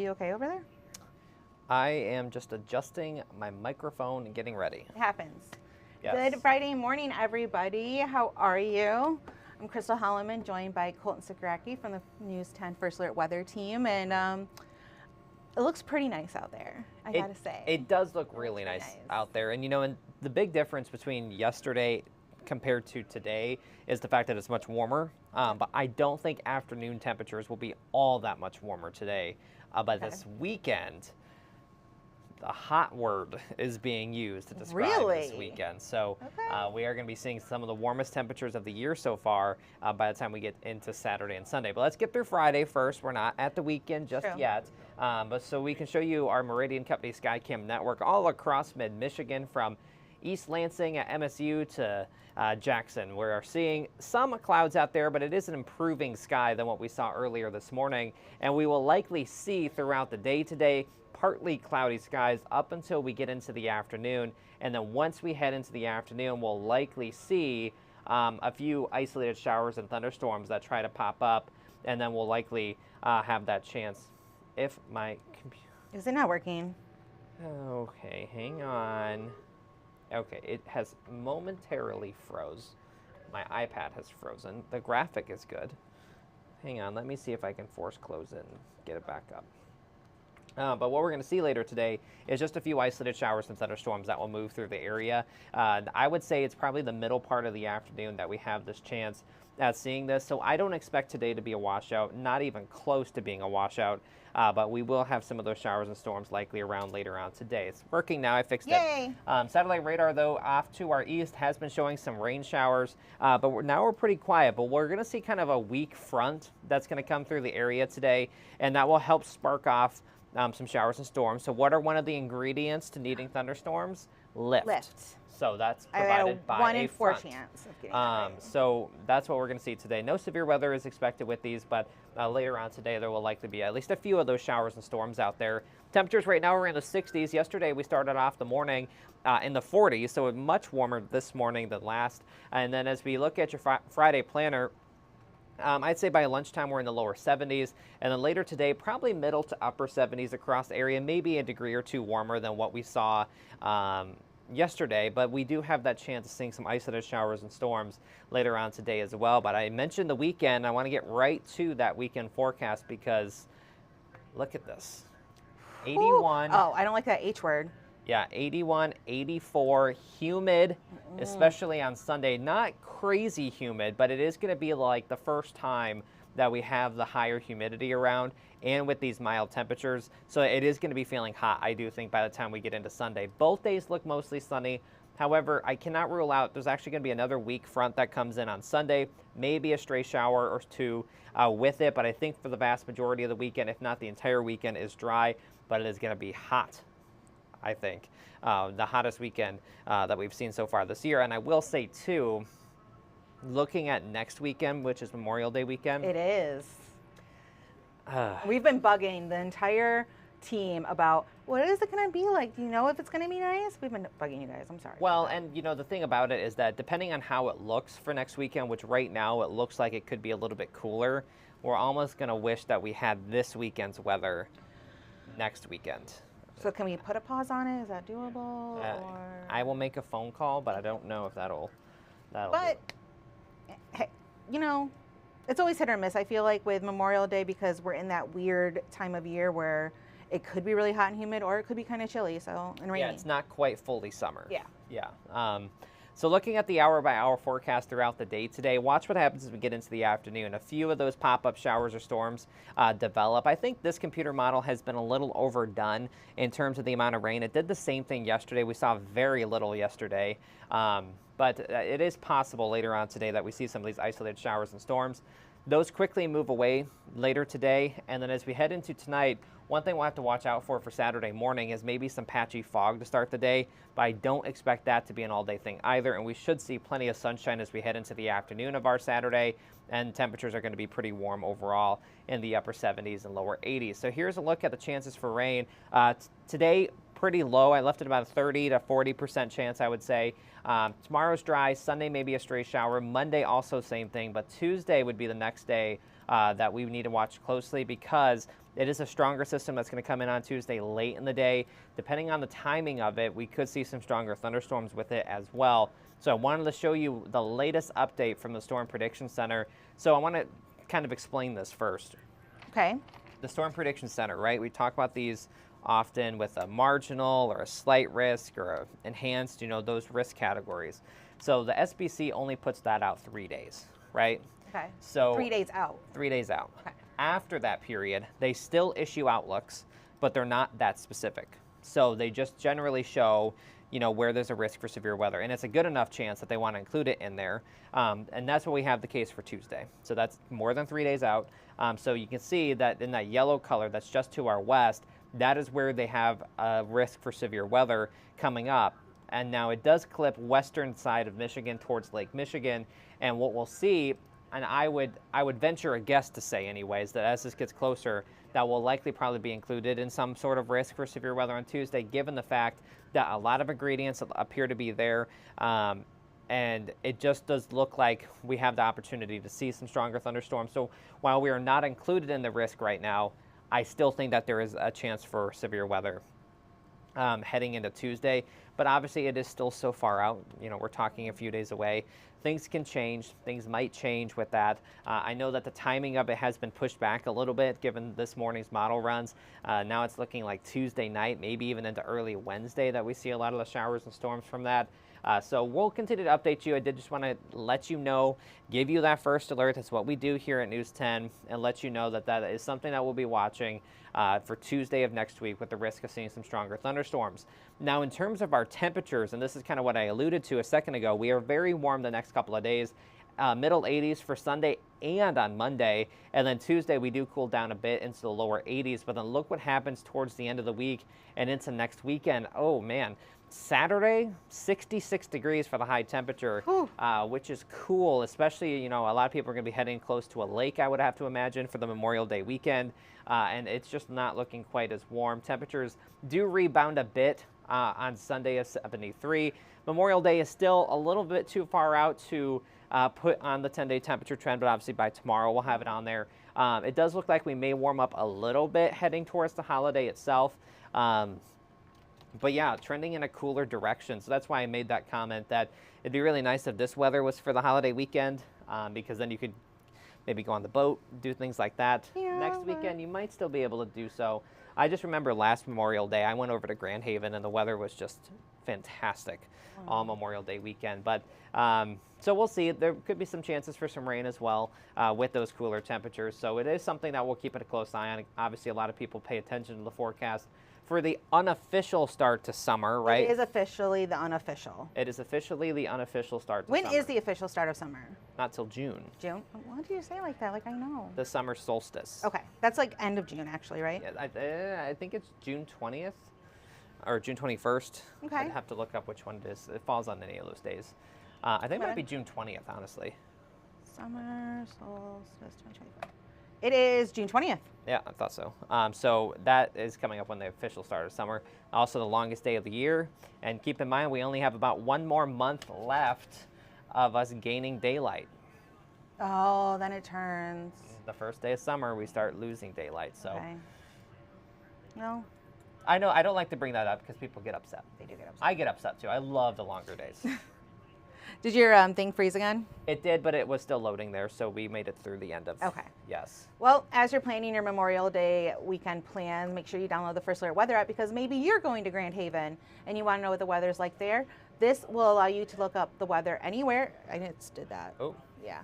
you okay over there? I am just adjusting my microphone and getting ready. It happens. Yes. Good Friday morning, everybody. How are you? I'm Crystal Holloman, joined by Colton Cichoracki from the News 10 First Alert Weather Team, and it looks pretty nice out there, I gotta say. It does look really nice out there, and and the big difference between yesterday compared to today is the fact that it's much warmer, but I don't think afternoon temperatures will be all that much warmer today. But this weekend, the hot word is being used to describe this weekend. So we are going to be seeing some of the warmest temperatures of the year so far by the time we get into Saturday and Sunday. But let's get through Friday first. We're not at the weekend just yet. But so we can show you our Meridian Company Skycam network all across mid-Michigan, from East Lansing at MSU to Jackson. We're seeing some clouds out there, but it is an improving sky than what we saw earlier this morning. And we will likely see throughout the day today partly cloudy skies up until we get into the afternoon. And then once we head into the afternoon, we'll likely see a few isolated showers and thunderstorms that try to pop up. And then we'll likely have that chance if my computer... Is it not working? Okay, hang on. Okay, it has momentarily froze. My iPad has frozen. The graphic is good. Hang on, let me see if I can force close it and get it back up. But what we're going to see later today is just a few isolated showers and thunderstorms that will move through the area. I would say it's probably the middle part of the afternoon that we have this chance at seeing this. So I don't expect today to be a washout, not even close to being a washout. But we will have some of those showers and storms likely around later on today. It's working now. I fixed it. Satellite radar, though, off to our east has been showing some rain showers. But now we're pretty quiet. But we're going to see kind of a weak front that's going to come through the area today. And that will help spark off some showers and storms. So what are one of the ingredients to needing thunderstorms? Lift. So that's provided by 1 in a 4 front. chance of getting that right. So that's what we're going to see today. No severe weather is expected with these, but later on today there will likely be at least a few of those showers and storms out there. Temperatures right now are in the 60s. Yesterday we started off the morning in the 40s, so much warmer this morning than last. And then as we look at your Friday planner, I'd say by lunchtime we're in the lower 70s, and then later today probably middle to upper 70s across the area, maybe a degree or two warmer than what we saw yesterday, but we do have that chance of seeing some isolated showers and storms later on today as well. But I mentioned the weekend. I want to get right to that weekend forecast because look at this. 81. Oh, I don't like that H word. Yeah, 81, 84, humid, especially on Sunday. Not crazy humid, but it is going to be like the first time that we have the higher humidity around and with these mild temperatures. So it is going to be feeling hot, I do think, by the time we get into Sunday. Both days look mostly sunny. However, I cannot rule out there's actually going to be another weak front that comes in on Sunday, maybe a stray shower or two with it. But I think for the vast majority of the weekend, if not the entire weekend, is dry, but it is going to be hot. I think the hottest weekend that we've seen so far this year. And I will say, too, looking at next weekend, which is Memorial Day weekend. It is. We've been bugging the entire team about what is it going to be like? Do you know if it's going to be nice? We've been bugging you guys. I'm sorry. Well, and the thing about it is that depending on how it looks for next weekend, which right now it looks like it could be a little bit cooler, we're almost going to wish that we had this weekend's weather next weekend. So can we put a pause on it? Is that doable? Or... I will make a phone call, but I don't know if that'll But, hey, it's always hit or miss, I feel like, with Memorial Day, because we're in that weird time of year where it could be really hot and humid, or it could be kind of chilly, and rainy. Yeah, it's not quite fully summer. Yeah. Yeah. So looking at the hour-by-hour forecast throughout the day today, watch what happens as we get into the afternoon. A few of those pop-up showers or storms develop. I think this computer model has been a little overdone in terms of the amount of rain. It did the same thing yesterday. We saw very little yesterday. But it is possible later on today that we see some of these isolated showers and storms. Those quickly move away later today. And then as we head into tonight, one thing we'll have to watch out for Saturday morning is maybe some patchy fog to start the day, but I don't expect that to be an all-day thing either, and we should see plenty of sunshine as we head into the afternoon of our Saturday, and temperatures are going to be pretty warm overall in the upper 70s and lower 80s. So here's a look at the chances for rain. Today, pretty low. I left it about a 30 to 40% chance, I would say. Tomorrow's dry. Sunday, maybe a stray shower. Monday, also same thing, but Tuesday would be the next day that we need to watch closely, because it is a stronger system that's going to come in on Tuesday late in the day. Depending on the timing of it, we could see some stronger thunderstorms with it as well. So I wanted to show you the latest update from the Storm Prediction Center. So I want to kind of explain this first. Okay. The Storm Prediction Center, right? We talk about these often with a marginal or a slight risk or a enhanced, those risk categories. So the SPC only puts that out 3 days, right? Okay. So 3 days out. 3 days out. Okay. After that period, they still issue outlooks, but they're not that specific. So they just generally show, where there's a risk for severe weather. And it's a good enough chance that they want to include it in there. And that's what we have the case for Tuesday. So that's more than 3 days out. So you can see that in that yellow color that's just to our west, that is where they have a risk for severe weather coming up. And now it does clip western side of Michigan towards Lake Michigan. And what we'll see, and I would venture a guess to say anyways, that as this gets closer, that will likely probably be included in some sort of risk for severe weather on Tuesday, given the fact that a lot of ingredients appear to be there. And it just does look like we have the opportunity to see some stronger thunderstorms. So while we are not included in the risk right now, I still think that there is a chance for severe weather heading into Tuesday. But obviously it is still so far out. We're talking a few days away. Things can change. Things might change with that. I know that the timing of it has been pushed back a little bit given this morning's model runs. Now it's looking like Tuesday night, maybe even into early Wednesday, that we see a lot of the showers and storms from that. So we'll continue to update you. I did just want to let you know, give you that first alert. That's what we do here at News 10, and let you know that that is something that we'll be watching for Tuesday of next week, with the risk of seeing some stronger thunderstorms. Now, in terms of our temperatures, and this is kind of what I alluded to a second ago, we are very warm the next couple of days. Middle 80s for Sunday and on Monday. And then Tuesday, we do cool down a bit into the lower 80s. But then look what happens towards the end of the week and into next weekend. Oh, man. Saturday, 66 degrees for the high temperature, which is cool, especially, a lot of people are going to be heading close to a lake, I would have to imagine, for the Memorial Day weekend. And it's just not looking quite as warm. Temperatures do rebound a bit on Sunday at 73. Memorial Day is still a little bit too far out to put on the 10-day temperature trend, but obviously by tomorrow we'll have it on there. It does look like we may warm up a little bit heading towards the holiday itself. But yeah, trending in a cooler direction. So that's why I made that comment that it'd be really nice if this weather was for the holiday weekend, because then you could maybe go on the boat, do things like that. Yeah, next weekend, you might still be able to do so. I just remember last Memorial Day, I went over to Grand Haven and the weather was just fantastic all Memorial Day weekend. But so we'll see. There could be some chances for some rain as well with those cooler temperatures. So it is something that we'll keep a close eye on. Obviously, a lot of people pay attention to the forecast for the unofficial start to summer, right? It is officially the unofficial. It is officially the unofficial start to When summer. is the official start of summer? Not till June. June? Why do you say it like that? Like I know. The summer solstice. Okay, that's like end of June actually, right? Yeah, I think it's June 20th or June 21st. Okay. I'd have to look up which one it is. It falls on any of those days. I think it might be June 20th, honestly. Summer solstice 2024. It is June 20th. Yeah, I thought so. So that is coming up when the official start of summer. Also the longest day of the year. And keep in mind, we only have about one more month left of us gaining daylight. Oh, then it turns. The first day of summer, we start losing daylight. So Okay. No, I know I don't like to bring that up because people get upset. they do get upset. I get upset too. I love the longer days. Did your thing freeze again? It did, but it was still loading there, so we made it through the end of. Okay. Yes. Well, as you're planning your Memorial Day weekend plans, make sure you download the First Alert Weather app, because maybe you're going to Grand Haven and you want to know what the weather's like there. This will allow you to look up the weather anywhere. I just did that. Oh. Yeah.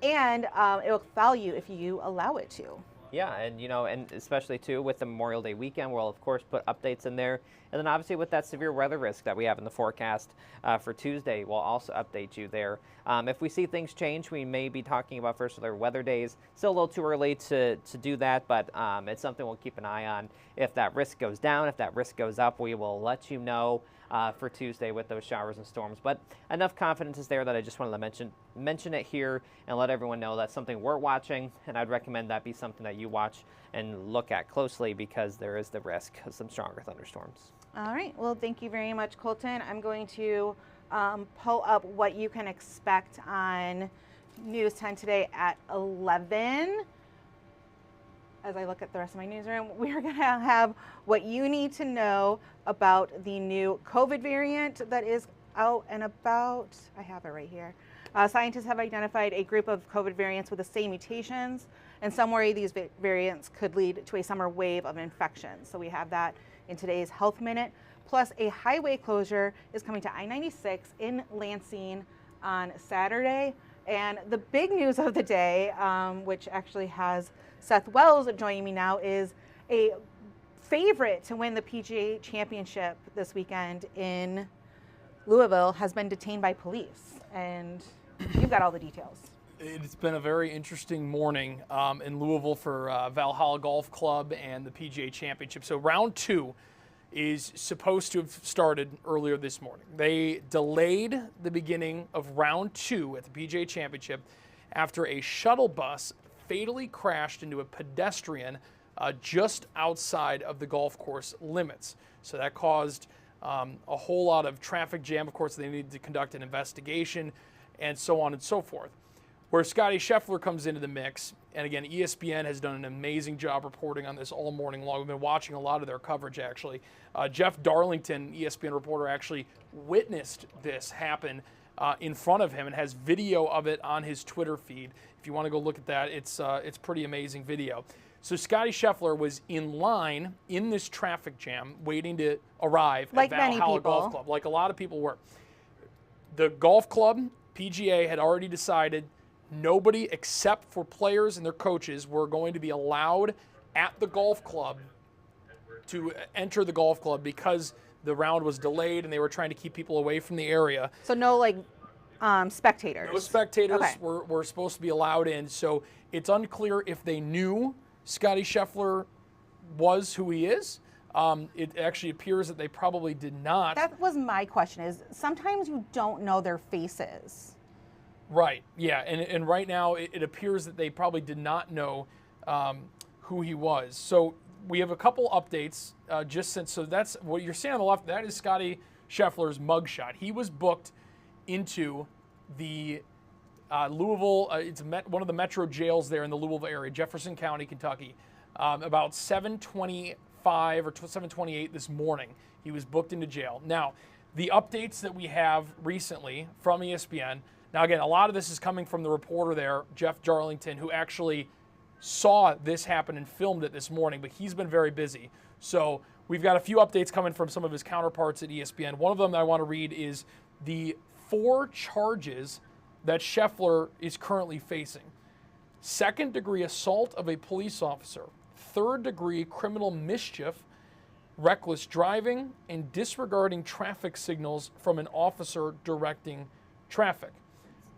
And it will follow you if you allow it to. Yeah, and and especially too with the Memorial Day weekend, we'll of course put updates in there, and then obviously with that severe weather risk that we have in the forecast for Tuesday, we'll also update you there. If we see things change, we may be talking about First Alert weather days. Still a little too early to do that, but it's something we'll keep an eye on. If that risk goes down, if that risk goes up, we will let you know for Tuesday with those showers and storms. But enough confidence is there that I just wanted to mention it here and let everyone know that's something we're watching, and I'd recommend that be something that you watch and look at closely, because there is the risk of some stronger thunderstorms. All right. Well, thank you very much, Colton. I'm going to pull up what you can expect on News 10 today at 11. as I look at the rest of my newsroom, we're going to have what you need to know about the new COVID variant that is out and about. I have it right here. Scientists have identified a group of COVID variants with the same mutations, and some worry these variants could lead to a summer wave of infections. So we have that in today's Health Minute. Plus, a highway closure is coming to I-96 in Lansing on Saturday. And the big news of the day, which actually has Seth Wells joining me now, is a favorite to win the PGA Championship this weekend in Louisville has been detained by police. And you've got all the details. It's been a very interesting morning in Louisville for Valhalla Golf Club and the PGA Championship. So round 2 is supposed to have started earlier this morning. They delayed the beginning of round 2 at the PGA Championship after a shuttle bus fatally crashed into a pedestrian just outside of the golf course limits. So that caused a whole lot of traffic jam. Of course, they needed to conduct an investigation and so on and so forth. Where Scotty Scheffler comes into the mix, and again, ESPN has done an amazing job reporting on this all morning long. We've been watching a lot of their coverage, actually. Jeff Darlington, ESPN reporter, actually witnessed this happen in front of him and has video of it on his Twitter feed. If you want to go look at that, it's pretty amazing video. So Scotty Scheffler was in line in this traffic jam waiting to arrive like at Valhalla Golf Club, like a lot of people were. The golf club, PGA, had already decided nobody except for players and their coaches were going to be allowed at the golf club to enter the golf club because the round was delayed and they were trying to keep people away from the area. So no, like, spectators? No spectators Okay. were supposed to be allowed in. So it's unclear if they knew Scotty Scheffler was who he is. It actually appears that they probably did not. That was my question, is sometimes you don't know their faces. Right, yeah, and right now it appears that they probably did not know who he was. So we have a couple updates just since, so that's what you're seeing on the left, that is Scotty Scheffler's mugshot. He was booked into the Louisville, it's one of the metro jails there in the Louisville area, Jefferson County, Kentucky, about 7:25 or 7:28 this morning. He was booked into jail. Now, the updates that we have recently from ESPN, now, again, a lot of this is coming from the reporter there, Jeff Darlington, who actually saw this happen and filmed it this morning, but he's been very busy. So we've got a few updates coming from some of his counterparts at ESPN. One of them that I want to read is the 4 charges that Scheffler is currently facing. 2nd-degree assault of a police officer, 3rd-degree criminal mischief, reckless driving, and disregarding traffic signals from an officer directing traffic.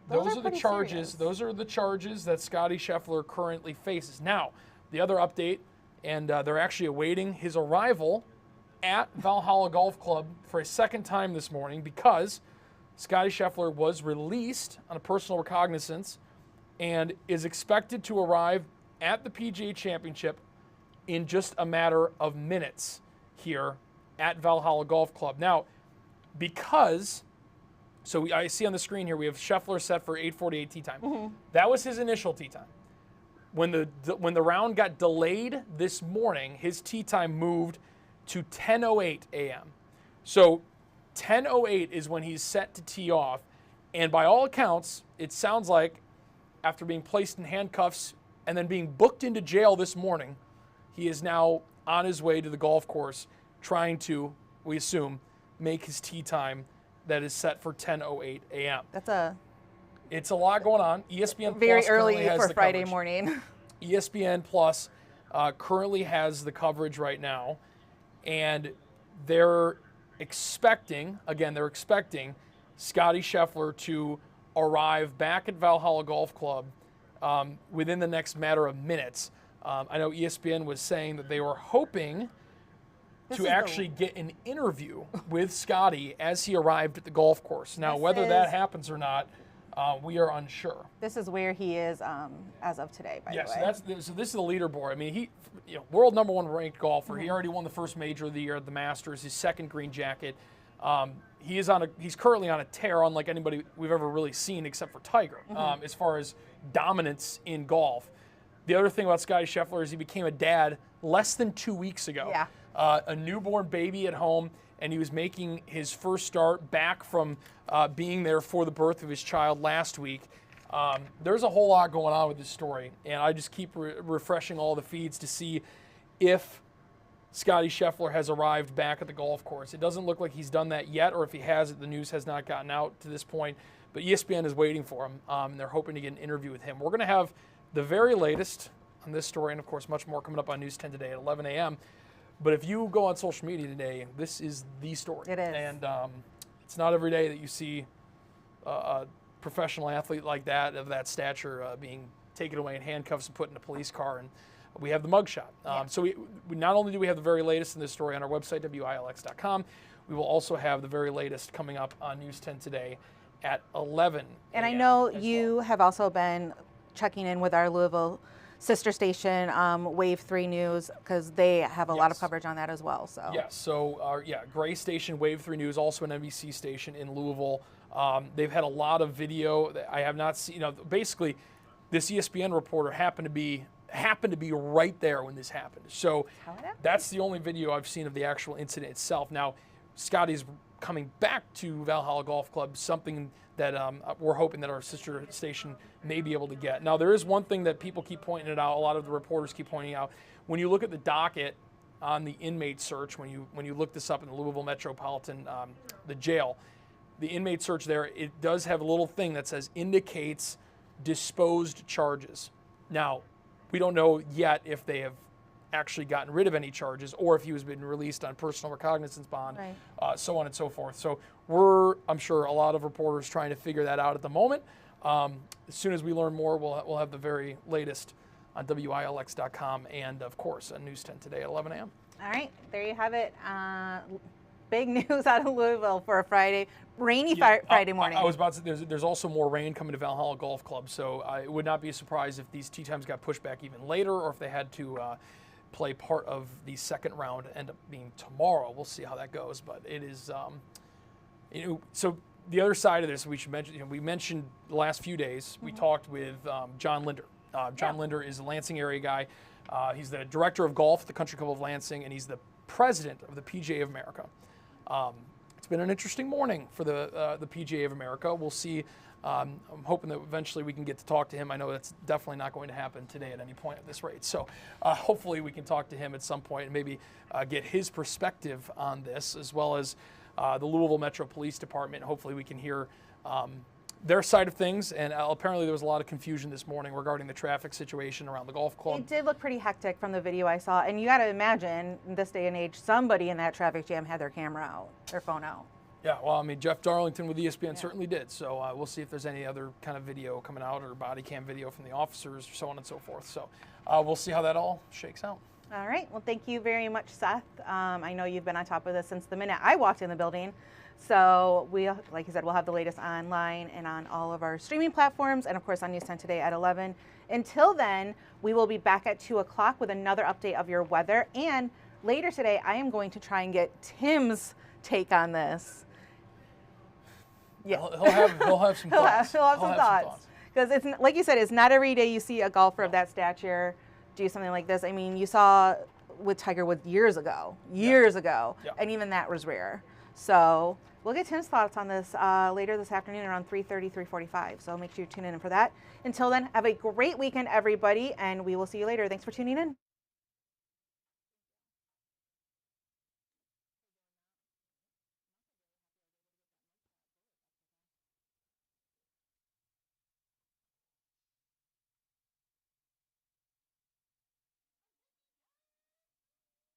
Those are the charges. Serious. Those are the charges that Scotty Scheffler currently faces. Now, the other update, and they're actually awaiting his arrival at Valhalla Golf Club for a second time this morning because Scotty Scheffler was released on a personal recognizance and is expected to arrive at the PGA Championship in just a matter of minutes here at Valhalla Golf Club. Now, because... So I see on the screen here we have Scheffler set for 8:48 tee time. Mm-hmm. That was his initial tee time. When the round got delayed this morning, his tee time moved to 10:08 a.m. So 10:08 is when he's set to tee off, and by all accounts, it sounds like after being placed in handcuffs and then being booked into jail this morning, he is now on his way to the golf course trying to, we assume, make his tee time that is set for 10:08 a.m. It's a lot going on. ESPN very Plus early currently has for the Friday coverage. morning. ESPN Plus currently has the coverage right now, and they're expecting Scotty Scheffler to arrive back at Valhalla Golf Club within the next matter of minutes. I know ESPN was saying that they were hoping to actually get an interview with Scotty as he arrived at the golf course. Now, whether that happens or not, we are unsure. This is where he is as of today, by the way. So this is the leaderboard. I mean, he, world #1 ranked golfer. Mm-hmm. He already won the first major of the year at the Masters, his 2nd green jacket. He's currently on a tear, unlike anybody we've ever really seen except for Tiger, as far as dominance in golf. The other thing about Scottie Scheffler is he became a dad less than 2 weeks ago. Yeah. A newborn baby at home, and he was making his first start back from being there for the birth of his child last week. There's a whole lot going on with this story, and I just keep refreshing all the feeds to see if Scottie Scheffler has arrived back at the golf course. It doesn't look like he's done that yet, or if he has, the news has not gotten out to this point. But ESPN is waiting for him. They're hoping to get an interview with him. We're going to have the very latest on this story, and of course much more coming up on News 10 today at 11 a.m. But if you go on social media today, this is the story. It is. And it's not every day that you see a professional athlete like that, of that stature, being taken away in handcuffs and put in a police car. And we have the mugshot. So we not only do we have the very latest in this story on our website, WILX.com, we will also have the very latest coming up on News 10 today at 11. And I know you have also been checking in with our Louisville sister station, Wave 3 News, because they have a lot of coverage on that as well. So yes, so our Gray station, Wave 3 News, also an NBC station in Louisville. They've had a lot of video that I have not seen. Basically, this ESPN reporter happened to be right there when this happened. So that's the only video I've seen of the actual incident itself. Now, Scottie's coming back to Valhalla Golf Club, something that we're hoping that our sister station may be able to get. Now, there is one thing that people keep pointing it out, a lot of the reporters keep pointing out. When you look at the docket on the inmate search, when you look this up in the Louisville Metropolitan, the jail, the inmate search there, it does have a little thing that says indicates disposed charges. Now, we don't know yet if they have actually gotten rid of any charges or if he has been released on personal recognizance bond, so on and so forth. So I'm sure, a lot of reporters trying to figure that out at the moment. As soon as we learn more, we'll have the very latest on WILX.com and, of course, on News 10 today at 11 a.m. All right, there you have it. Big news out of Louisville for a Friday, rainy Friday morning. I was about to say, there's also more rain coming to Valhalla Golf Club, so it would not be a surprise if these tee times got pushed back even later, or if they had to play part of the second round end up being tomorrow. We'll see how that goes, but it is, so the other side of this, we should mention, we mentioned the last few days, we talked with John Linder. John Linder is a Lansing area guy. He's the director of golf at the Country Club of Lansing, and he's the president of the PGA of America. It's been an interesting morning for the PGA of America. We'll see. I'm hoping that eventually we can get to talk to him. I know that's definitely not going to happen today at any point at this rate. So hopefully we can talk to him at some point and maybe get his perspective on this, as well as the Louisville Metro Police Department. Hopefully we can hear their side of things. And apparently there was a lot of confusion this morning regarding the traffic situation around the golf club. It did look pretty hectic from the video I saw. And you got to imagine, in this day and age, somebody in that traffic jam had their camera out, their phone out. Yeah, well, I mean, Jeff Darlington with ESPN certainly did. So we'll see if there's any other kind of video coming out, or body cam video from the officers, or so on and so forth. So we'll see how that all shakes out. All right. Well, thank you very much, Seth. I know you've been on top of this since the minute I walked in the building. So we, like you said, we'll have the latest online and on all of our streaming platforms, and of course on News 10 today at 11. Until then, we will be back at 2 o'clock with another update of your weather. And later today, I am going to try and get Tim's take on this. Yeah, he'll have some thoughts. He'll have some thoughts. Because it's, like you said, it's not every day you see a golfer of that stature do something like this. I mean, you saw with Tiger Woods years ago, and even that was rare. So we'll get Tim's thoughts on this later this afternoon around 3:30, 3:45. So make sure you tune in for that. Until then, have a great weekend, everybody, and we will see you later. Thanks for tuning in.